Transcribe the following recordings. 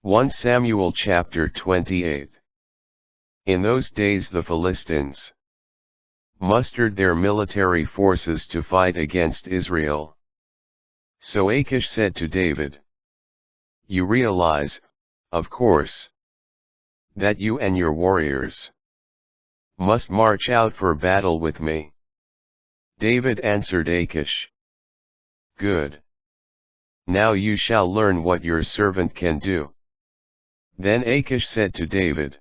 1 Samuel chapter 28. In those days the Philistines mustered their military forces to fight against Israel. So Achish said to David, "You realize, of course, that you and your warriors must march out for battle with me." David answered Achish, "Good. Now you shall learn what your servant can do." Then Achish said to David,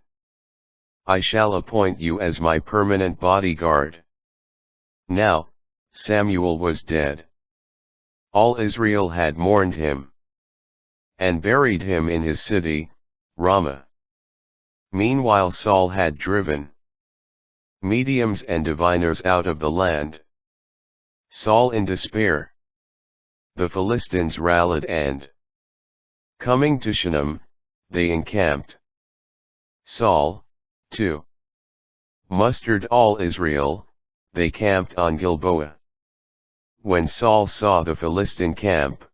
"I shall appoint you as my permanent bodyguard." Now, Samuel was dead. All Israel had mourned him and buried him in his city, Ramah. Meanwhile Saul had driven mediums and diviners out of the land. Saul in despair. The Philistines rallied and, coming to Shunem, they encamped. Saul, too, mustered all Israel. They camped on Gilboa. When Saul saw the Philistine camp,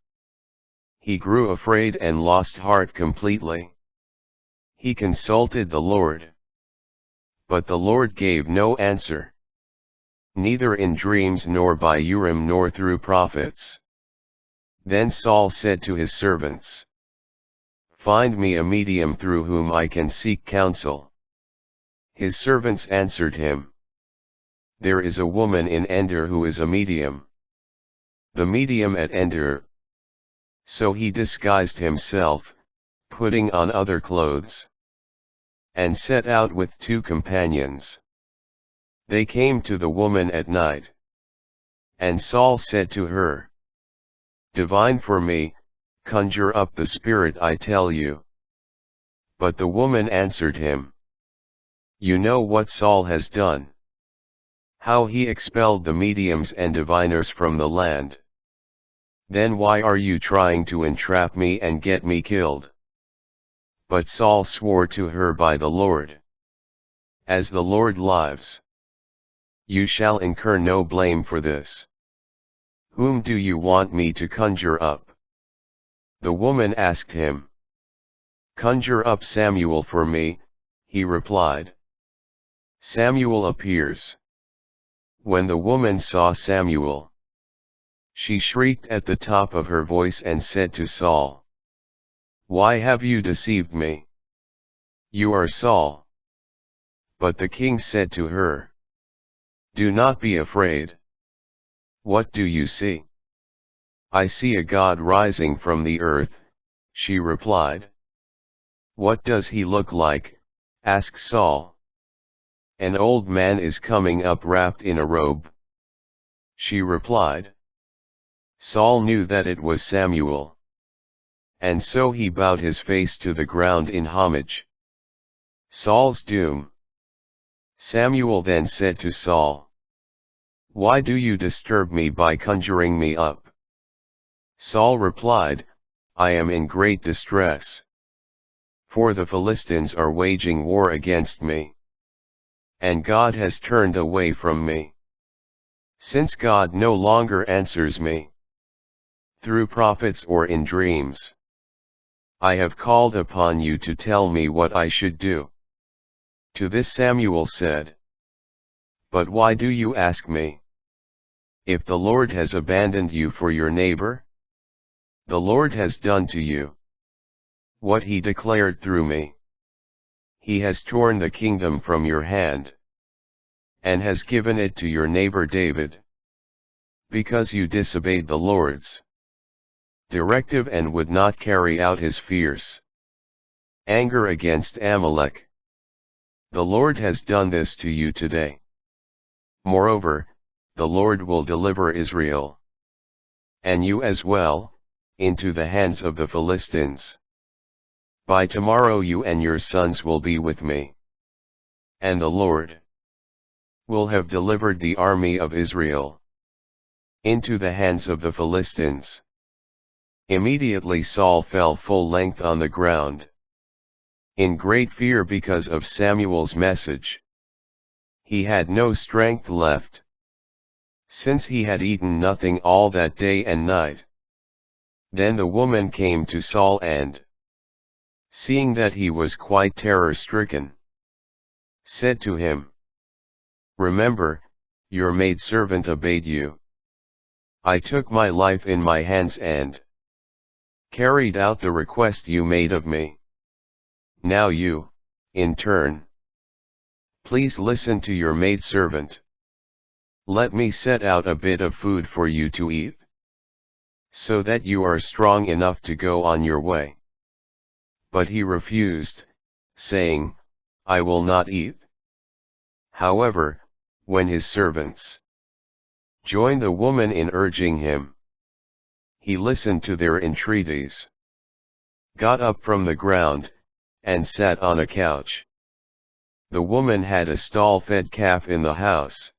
he grew afraid and lost heart completely. He consulted the Lord, but the Lord gave no answer, neither in dreams nor by Urim nor through prophets. Then Saul said to his servants, "Find me a medium through whom I can seek counsel." His servants answered him, "There is a woman in Endor who is a medium." The medium at Endor. So he disguised himself, putting on other clothes, and set out with 2 companions. They came to the woman at night. And Saul said to her, "Divine for me, conjure up the spirit I tell you." But the woman answered him, "You know what Saul has done, how he expelled the mediums and diviners from the land. Then why are you trying to entrap me and get me killed?" But Saul swore to her by the Lord, "As the Lord lives, you shall incur no blame for this. Whom do you want me to conjure up?" The woman asked him. "Conjure up Samuel for me," he replied. Samuel appears. When the woman saw Samuel, she shrieked at the top of her voice and said to Saul, "Why have you deceived me? You are Saul." But the king said to her, "Do not be afraid. What do you see?" "I see a God rising from the earth," she replied. "What does he look like?" asked Saul. "An old man is coming up wrapped in a robe," she replied. Saul knew that it was Samuel, and so he bowed his face to the ground in homage. Saul's doom. Samuel then said to Saul, "Why do you disturb me by conjuring me up?" Saul replied, "I am in great distress, for the Philistines are waging war against me, and God has turned away from me. Since God no longer answers me through prophets or in dreams, I have called upon you to tell me what I should do." To this Samuel said, "But why do you ask me? If the Lord has abandoned you for your neighbor, the Lord has done to you what he declared through me. He has torn the kingdom from your hand, and has given it to your neighbor David, because you disobeyed the Lord's directive and would not carry out his fierce anger against Amalek. The Lord has done this to you today. Moreover, the Lord will deliver Israel, and you as well, into the hands of the Philistines. By tomorrow you and your sons will be with me, and the Lord will have delivered the army of Israel into the hands of the Philistines." Immediately Saul fell full length on the ground, in great fear because of Samuel's message. He had no strength left, since he had eaten nothing all that day and night. Then the woman came to Saul and seeing that he was quite terror-stricken, said to him, "Remember, your maidservant obeyed you. I took my life in my hands and carried out the request you made of me. Now you, in turn, please listen to your maidservant. Let me set out a bit of food for you to eat, so that you are strong enough to go on your way." But he refused, saying, "I will not eat." However, when his servants joined the woman in urging him, he listened to their entreaties, got up from the ground, and sat on a couch. The woman had a stall-fed calf in the house,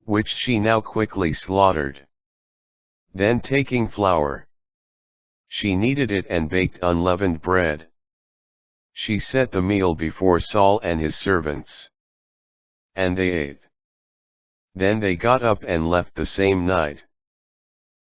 which she now quickly slaughtered. Then taking flour, she kneaded it and baked unleavened bread. She set the meal before Saul and his servants, and they ate. Then they got up and left the same night.